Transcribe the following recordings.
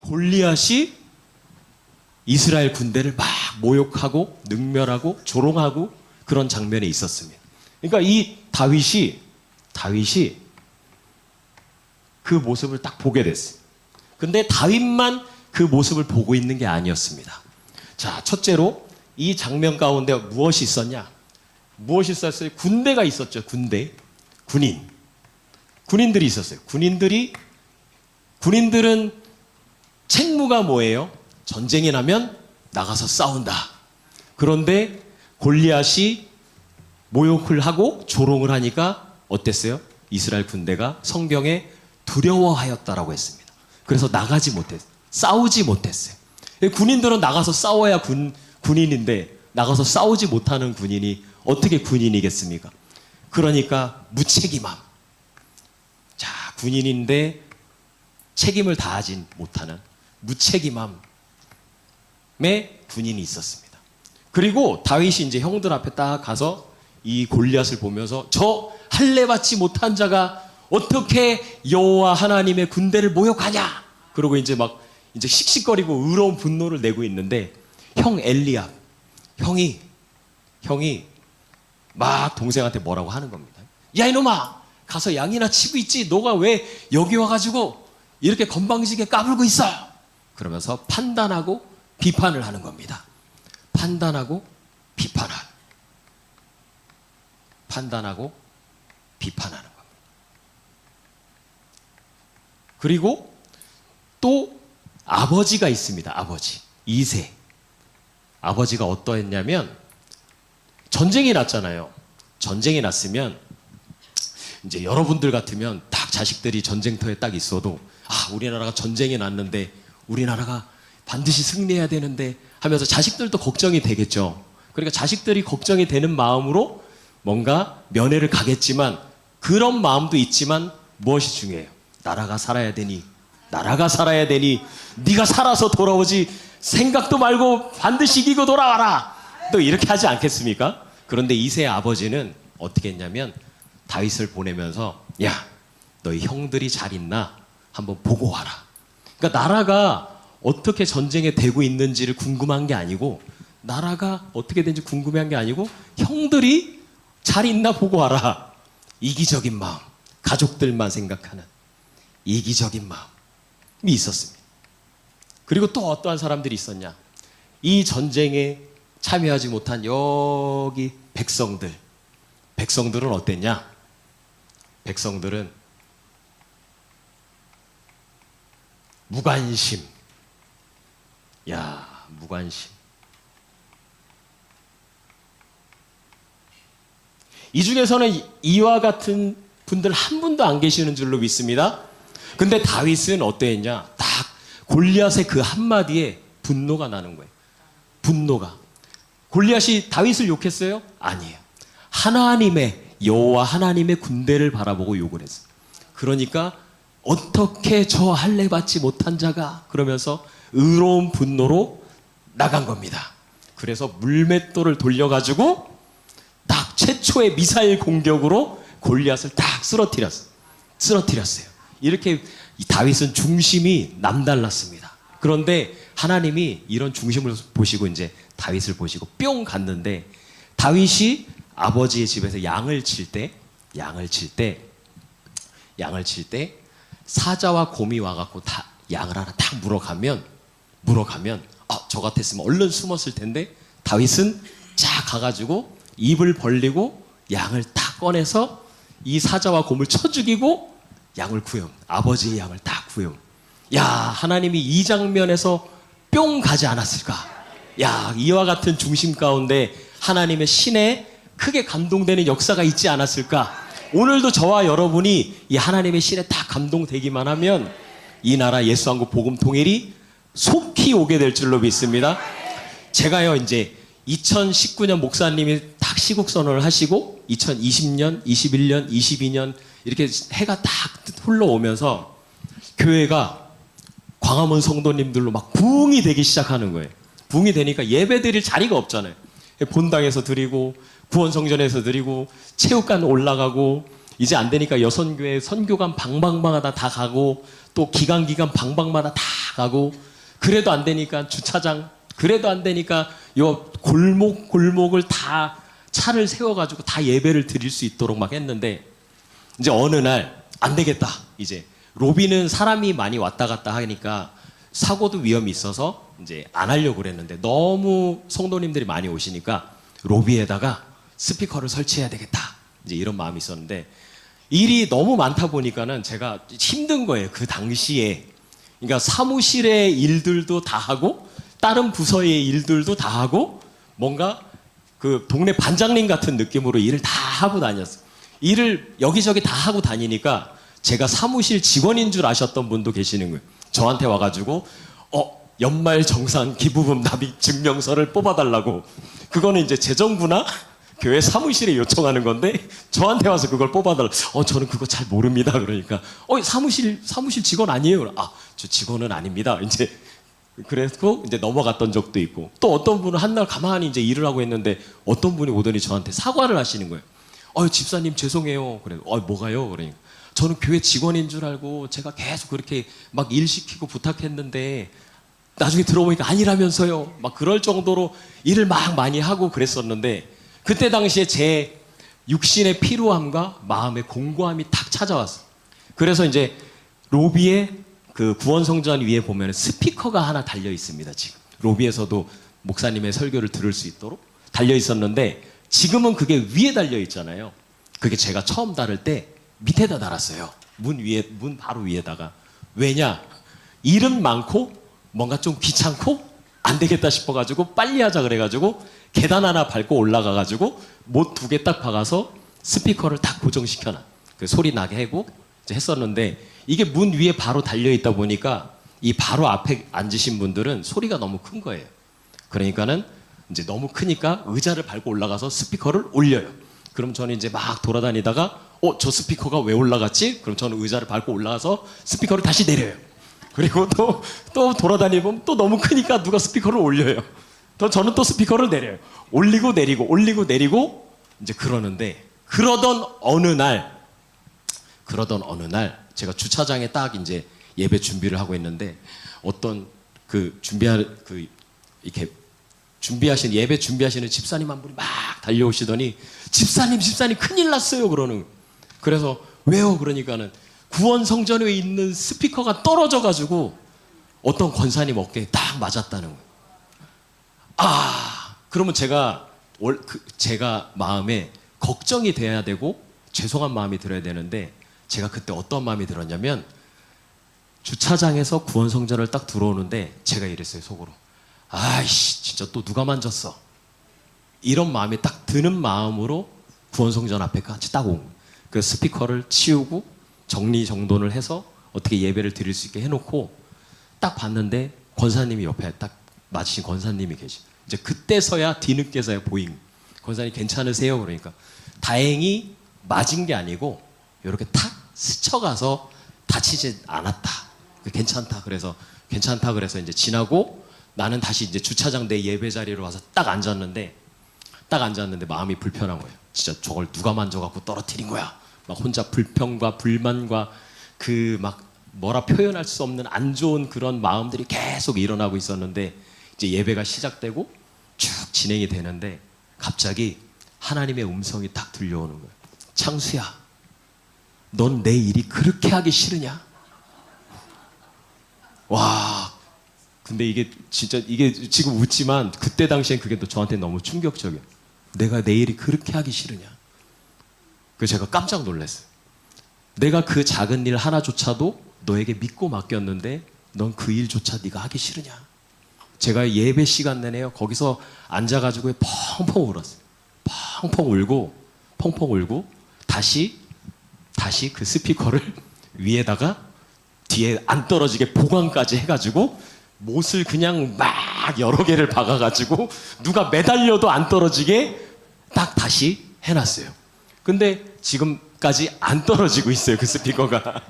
골리앗이 이스라엘 군대를 막 모욕하고 능멸하고 조롱하고 그런 장면이 있었습니다. 그러니까 이 다윗이 그 모습을 딱 보게 됐어요. 근데 다윗만 그 모습을 보고 있는 게 아니었습니다. 자, 첫째로 이 장면 가운데 무엇이 있었냐? 무엇이 있었어요? 군대가 있었죠. 군인들이 있었어요. 군인들은 책무가 뭐예요? 전쟁이 나면 나가서 싸운다. 그런데 골리앗이 모욕을 하고 조롱을 하니까 어땠어요? 이스라엘 군대가 성경에 두려워하였다라고 했습니다. 그래서 나가지 못했어요. 싸우지 못했어요. 군인들은 나가서 싸워야 군인인데 나가서 싸우지 못하는 군인이 어떻게 군인이겠습니까? 그러니까 무책임함. 자, 군인인데 책임을 다하지 못하는 무책임함의 군인이 있었습니다. 그리고 다윗이 이제 형들 앞에 딱 가서 이 골리앗을 보면서 저 할례 받지 못한 자가 어떻게 여호와 하나님의 군대를 모욕하냐? 그러고 이제 막 이제 씩씩거리고 의로운 분노를 내고 있는데 형 엘리압 형이 막 동생한테 뭐라고 하는 겁니다. 야 이놈아 가서 양이나 치고 있지 너가 왜 여기 와가지고 이렇게 건방지게 까불고 있어? 그러면서 판단하고 비판을 하는 겁니다. 판단하고 비판하는 겁니다. 그리고 또 아버지가 있습니다. 아버지 이세. 아버지가 어떠했냐면 전쟁이 났잖아요. 전쟁이 났으면 이제 여러분들 같으면 딱 자식들이 전쟁터에 딱 있어도 우리나라가 전쟁이 났는데 우리나라가 반드시 승리해야 되는데 하면서 자식들도 걱정이 되겠죠. 그러니까 자식들이 걱정이 되는 마음으로 뭔가 면회를 가겠지만 그런 마음도 있지만 무엇이 중요해요? 나라가 살아야 되니 네가 살아서 돌아오지 생각도 말고 반드시 이기고 돌아와라. 또 이렇게 하지 않겠습니까? 그런데 이세의 아버지는 어떻게 했냐면 다윗을 보내면서 야 너희 형들이 잘 있나 한번 보고 와라. 그러니까 나라가 어떻게 전쟁에 되고 있는지를 궁금한 게 아니고 나라가 어떻게 되는지 궁금한 게 아니고 형들이 잘 있나 보고 와라. 이기적인 마음, 가족들만 생각하는 이기적인 마음이 있었습니다. 그리고 또 어떠한 사람들이 있었냐? 이 전쟁에 참여하지 못한 여기 백성들은 어땠냐? 백성들은 무관심. 무관심. 이 중에서는 이와 같은 분들 한 분도 안 계시는 줄로 믿습니다. 근데 다윗은 어땠냐? 딱 골리앗의 그 한마디에 분노가 나는 거예요. 분노가. 골리앗이 다윗을 욕했어요? 아니에요. 여호와 하나님의 군대를 바라보고 욕을 했어요. 그러니까 어떻게 저 할례 받지 못한 자가 그러면서 의로운 분노로 나간 겁니다. 그래서 물맷돌을 돌려가지고 딱 최초의 미사일 공격으로 골리앗을 딱 쓰러뜨렸어요. 이렇게 다윗은 중심이 남달랐습니다. 그런데 하나님이 이런 중심을 보시고 이제 다윗을 보시고 뿅 갔는데 다윗이 아버지의 집에서 양을 칠 때 사자와 곰이 와갖고 다 양을 하나 딱 물어가면 저 같았으면 얼른 숨었을 텐데 다윗은 쫙 가가지고 입을 벌리고 양을 딱 꺼내서 이 사자와 곰을 쳐 죽이고 양을 구형. 아버지의 양을 딱 구형. 하나님이 이 장면에서 뿅 가지 않았을까? 이와 같은 중심 가운데 하나님의 신에 크게 감동되는 역사가 있지 않았을까? 오늘도 저와 여러분이 이 하나님의 신에 다 감동되기만 하면 이 나라 예수한국 복음 통일이 속히 오게 될 줄로 믿습니다. 제가요 이제 2019년 목사님이 딱 시국 선언을 하시고 2020년, 21년, 22년 이렇게 해가 딱 흘러오면서 교회가 광화문 성도님들로 막 부흥이 되기 시작하는 거예요. 부흥이 되니까 예배 드릴 자리가 없잖아요. 본당에서 드리고 구원성전에서 드리고 체육관 올라가고 이제 안 되니까 여선교회 선교관 방방마다 다 가고 또 기간 방방마다 다 가고 그래도 안 되니까 주차장 그래도 안 되니까 요 골목을 다 차를 세워가지고 다 예배를 드릴 수 있도록 막 했는데 이제 어느 날 안 되겠다. 이제 로비는 사람이 많이 왔다 갔다 하니까 사고도 위험이 있어서 이제 안 하려고 그랬는데 너무 성도님들이 많이 오시니까 로비에다가 스피커를 설치해야 되겠다. 이제 이런 마음이 있었는데 일이 너무 많다 보니까는 제가 힘든 거예요. 그 당시에. 그러니까 사무실의 일들도 다 하고 다른 부서의 일들도 다 하고 뭔가 그 동네 반장님 같은 느낌으로 일을 다 하고 다녔어요. 일을 여기저기 다 하고 다니니까 제가 사무실 직원인 줄 아셨던 분도 계시는 거예요. 저한테 와가지고 연말 정산 기부금 납입 증명서를 뽑아달라고. 그거는 이제 재정부나 교회 사무실에 요청하는 건데 저한테 와서 그걸 뽑아달라. 저는 그거 잘 모릅니다. 그러니까 사무실 직원 아니에요. 저 직원은 아닙니다. 이제 그래서 이제 넘어갔던 적도 있고 또 어떤 분은 한날 가만히 이제 일을 하고 있는데 어떤 분이 오더니 저한테 사과를 하시는 거예요. 집사님 죄송해요. 그래. 뭐가요? 그러니까 저는 교회 직원인 줄 알고 제가 계속 그렇게 막 일 시키고 부탁했는데 나중에 들어보니까 아니라면서요. 막 그럴 정도로 일을 막 많이 하고 그랬었는데 그때 당시에 제 육신의 피로함과 마음의 공고함이 탁 찾아왔어요. 그래서 이제 로비에 그 구원성전 위에 보면 스피커가 하나 달려 있습니다. 지금 로비에서도 목사님의 설교를 들을 수 있도록 달려 있었는데 지금은 그게 위에 달려 있잖아요. 그게 제가 처음 달을 때 밑에다 달았어요. 문 바로 위에다가. 왜냐? 일은 많고 뭔가 좀 귀찮고 안 되겠다 싶어가지고 빨리 하자 그래가지고 계단 하나 밟고 올라가가지고 못 2개 딱 박아서 스피커를 딱 고정시켜놔. 그 소리 나게 하고 이제 했었는데 이게 문 위에 바로 달려있다 보니까 이 바로 앞에 앉으신 분들은 소리가 너무 큰 거예요. 그러니까는 이제 너무 크니까 의자를 밟고 올라가서 스피커를 올려요. 그럼 저는 이제 막 돌아다니다가 저 스피커가 왜 올라갔지? 그럼 저는 의자를 밟고 올라가서 스피커를 다시 내려요. 그리고 또 돌아다니면 또 너무 크니까 누가 스피커를 올려요. 저는 또 스피커를 내려요. 올리고 내리고 이제 그러는데 그러던 어느 날 제가 주차장에 딱 이제 예배 준비를 하고 있는데 어떤 예배 준비하시는 집사님 한 분이 막 달려오시더니 집사님 큰일 났어요 그러는. 그래서 왜요? 그러니까는 구원성전에 있는 스피커가 떨어져가지고 어떤 권사님 어깨에 딱 맞았다는 거예요. 그러면 제가 마음에 걱정이 돼야 되고 죄송한 마음이 들어야 되는데 제가 그때 어떤 마음이 들었냐면 주차장에서 구원성전을 딱 들어오는데 제가 이랬어요 속으로. 아이씨 진짜 또 누가 만졌어. 이런 마음이 딱 드는 마음으로 구원성전 앞에까지 딱 온 거예요. 그 스피커를 치우고 정리정돈을 해서 어떻게 예배를 드릴 수 있게 해놓고 딱 봤는데 권사님이 옆에 딱 맞으신 권사님이 계시. 이제 그때서야 뒤늦게서야 보인. 권사님 괜찮으세요? 그러니까 다행히 맞은 게 아니고 이렇게 탁 스쳐가서 다치지 않았다. 괜찮다. 그래서 이제 지나고 나는 다시 이제 주차장 내 예배 자리로 와서 딱 앉았는데 마음이 불편한 거예요. 진짜 저걸 누가 만져갖고 떨어뜨린 거야. 막 혼자 불평과 불만과 그 막 뭐라 표현할 수 없는 안 좋은 그런 마음들이 계속 일어나고 있었는데 이제 예배가 시작되고 쭉 진행이 되는데 갑자기 하나님의 음성이 딱 들려오는 거예요. 창수야, 넌 내 일이 그렇게 하기 싫으냐? 와, 근데 이게 지금 웃지만 그때 당시엔 그게 또 저한테 너무 충격적이에요. 내가 내 일이 그렇게 하기 싫으냐? 그래서 제가 깜짝 놀랐어요. 내가 그 작은 일 하나조차도 너에게 믿고 맡겼는데 넌 그 일조차 네가 하기 싫으냐? 제가 예배 시간 내내요 거기서 앉아가지고 펑펑 울었어요. 펑펑 울고 다시 그 스피커를 위에다가 뒤에 안 떨어지게 보강까지 해가지고 못을 그냥 막 여러 개를 박아가지고 누가 매달려도 안 떨어지게 딱 다시 해놨어요. 근데 지금까지 안 떨어지고 있어요 그 스피커가.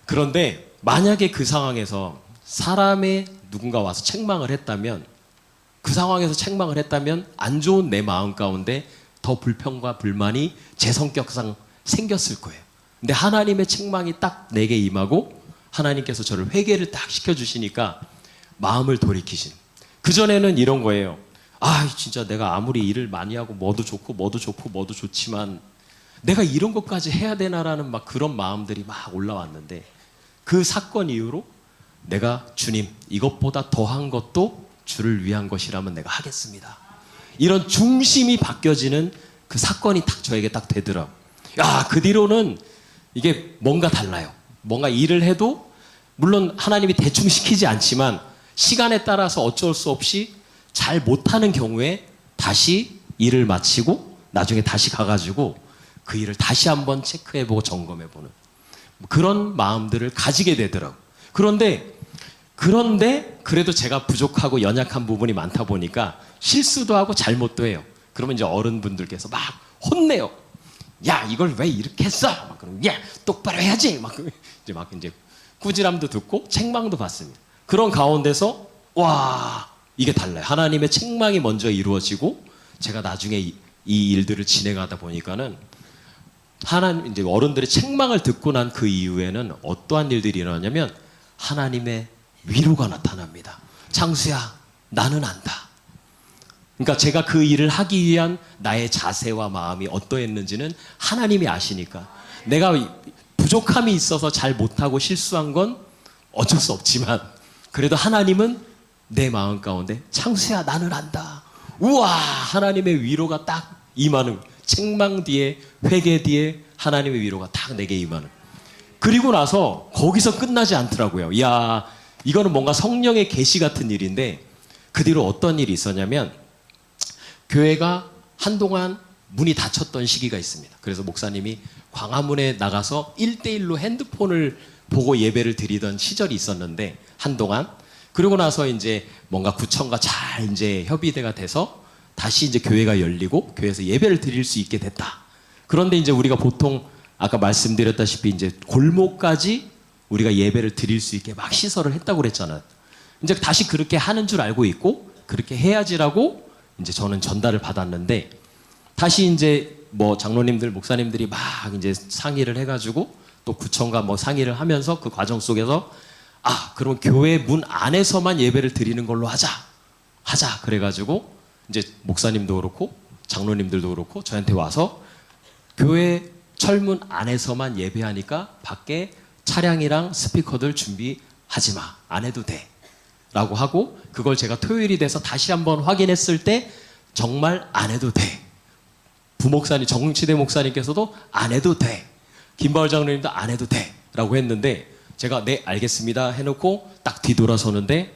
그런데 만약에 그 상황에서 사람의 누군가 와서 책망을 했다면 안 좋은 내 마음 가운데 더 불평과 불만이 제 성격상 생겼을 거예요. 근데 하나님의 책망이 딱 내게 임하고 하나님께서 저를 회개를 딱 시켜주시니까 마음을 돌이키신. 그전에는 이런 거예요. 아, 진짜 내가 아무리 일을 많이 하고 뭐도 좋고 뭐도 좋고 뭐도 좋지만 내가 이런 것까지 해야 되나라는 막 그런 마음들이 막 올라왔는데, 그 사건 이후로 내가 주님, 이것보다 더한 것도 주를 위한 것이라면 내가 하겠습니다. 이런 중심이 바뀌어지는 그 사건이 딱 저에게 딱 되더라고요. 야, 그 뒤로는 이게 뭔가 달라요. 뭔가 일을 해도 물론 하나님이 대충 시키지 않지만 시간에 따라서 어쩔 수 없이 잘 못하는 경우에 다시 일을 마치고 나중에 다시 가가지고 그 일을 다시 한번 체크해보고 점검해보는 그런 마음들을 가지게 되더라고요. 그런데 그래도 제가 부족하고 연약한 부분이 많다 보니까 실수도 하고 잘못도 해요. 그러면 이제 어른분들께서 막 혼내요. 야, 이걸 왜 이렇게 했어? 막 그러면 야, 똑바로 해야지. 막 이제 꾸지람도 듣고 책망도 받습니다. 그런 가운데서 와, 이게 달라요. 하나님의 책망이 먼저 이루어지고 제가 나중에 이 일들을 진행하다 보니까는 하나님, 이제 어른들의 책망을 듣고 난 그 이후에는 어떠한 일들이 일어나냐면 하나님의 위로가 나타납니다. 창수야, 나는 안다. 그러니까 제가 그 일을 하기 위한 나의 자세와 마음이 어떠했는지는 하나님이 아시니까, 내가 부족함이 있어서 잘 못하고 실수한 건 어쩔 수 없지만 그래도 하나님은 내 마음 가운데 창수야, 나는 안다. 우와, 하나님의 위로가 딱 임하는, 책망 뒤에 회개 뒤에 하나님의 위로가 딱 내게 임하는. 그리고 나서 거기서 끝나지 않더라고요. 이야, 이거는 뭔가 성령의 계시 같은 일인데, 그 뒤로 어떤 일이 있었냐면 교회가 한동안 문이 닫혔던 시기가 있습니다. 그래서 목사님이 광화문에 나가서 1대1로 핸드폰을 보고 예배를 드리던 시절이 있었는데 한동안. 그러고 나서 이제 뭔가 구청과 잘 이제 협의가 돼서 다시 이제 교회가 열리고 교회에서 예배를 드릴 수 있게 됐다. 그런데 이제 우리가 보통 아까 말씀드렸다시피 이제 골목까지 우리가 예배를 드릴 수 있게 막 시설을 했다고 그랬잖아요. 이제 다시 그렇게 하는 줄 알고 있고 그렇게 해야지라고 이제 저는 전달을 받았는데, 다시 이제 뭐 장로님들, 목사님들이 막 이제 상의를 해가지고 또 구청과 뭐 상의를 하면서 그 과정 속에서 그럼 교회 문 안에서만 예배를 드리는 걸로 하자. 그래가지고 이제 목사님도 그렇고 장로님들도 그렇고 저한테 와서 교회 철문 안에서만 예배하니까 밖에 차량이랑 스피커들 준비하지 마. 안 해도 돼. 라고 하고, 그걸 제가 토요일이 돼서 다시 한번 확인했을 때 정말 안 해도 돼. 부목사님, 정치대 목사님께서도 안 해도 돼. 김바울 장로님도 안 해도 돼. 라고 했는데 제가 네, 알겠습니다 해놓고 딱 뒤돌아서는데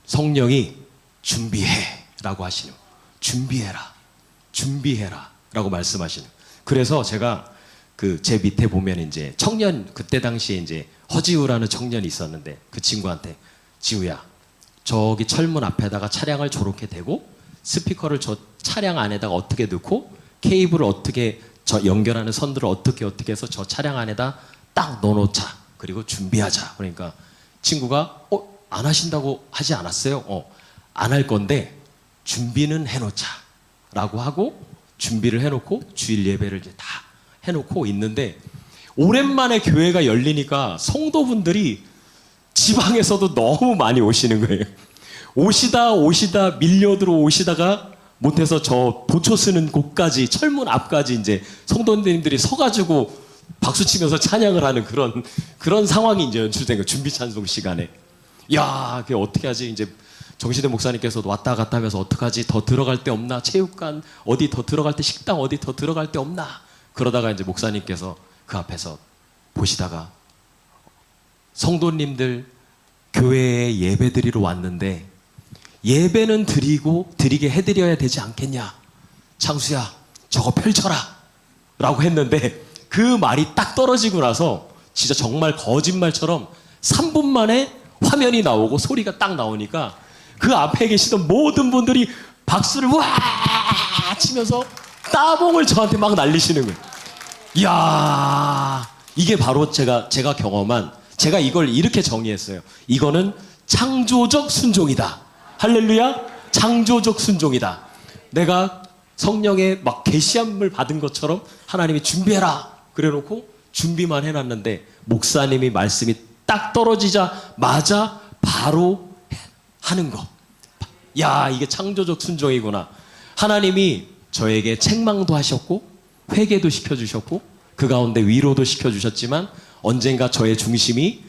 성령이 준비해 라고 하시는, 준비해라 라고 말씀하시는. 그래서 제가 그 제 밑에 보면 이제 청년, 그때 당시에 이제 허지우라는 청년이 있었는데 그 친구한테, 지우야, 저기 철문 앞에다가 차량을 저렇게 대고 스피커를 저 차량 안에다가 어떻게 넣고 케이블을 어떻게 저 연결하는 선들을 어떻게 해서 저 차량 안에다 딱 넣어놓자. 그리고 준비하자. 그러니까 친구가 안 하신다고 하지 않았어요? 안 할 건데 준비는 해놓자 라고 하고 준비를 해놓고 주일 예배를 이제 다 해놓고 있는데, 오랜만에 교회가 열리니까 성도분들이 지방에서도 너무 많이 오시는 거예요. 오시다 밀려 들어오시다가 못해서 저 보초 쓰는 곳까지, 철문 앞까지 이제 성도님들이 서가지고 박수 치면서 찬양을 하는 그런 상황이 이제 연출된 거예요. 준비 찬송 시간에. 야, 그게 어떻게 하지? 이제 정시대 목사님께서도 왔다 갔다 하면서 어떡하지? 더 들어갈 데 없나? 체육관 어디 더 들어갈 때, 식당 어디 더 들어갈 데 없나? 그러다가 이제 목사님께서 그 앞에서 보시다가, 성도님들 교회에 예배 드리러 왔는데 예배는 드리게 해드려야 되지 않겠냐? 창수야, 저거 펼쳐라 라고 했는데, 그 말이 딱 떨어지고 나서 진짜 정말 거짓말처럼 3분 만에 화면이 나오고 소리가 딱 나오니까 그 앞에 계시던 모든 분들이 박수를 와 치면서 따봉을 저한테 막 날리시는 거예요. 이야, 이게 바로 제가 경험한, 제가 이걸 이렇게 정의했어요. 이거는 창조적 순종이다. 할렐루야. 창조적 순종이다. 내가 성령의 막 계시함을 받은 것처럼 하나님이 준비해라 그래놓고 준비만 해놨는데 목사님이 말씀이 딱 떨어지자마자 바로 하는 거. 야, 이게 창조적 순종이구나. 하나님이 저에게 책망도 하셨고 회개도 시켜주셨고 그 가운데 위로도 시켜주셨지만 언젠가 저의 중심이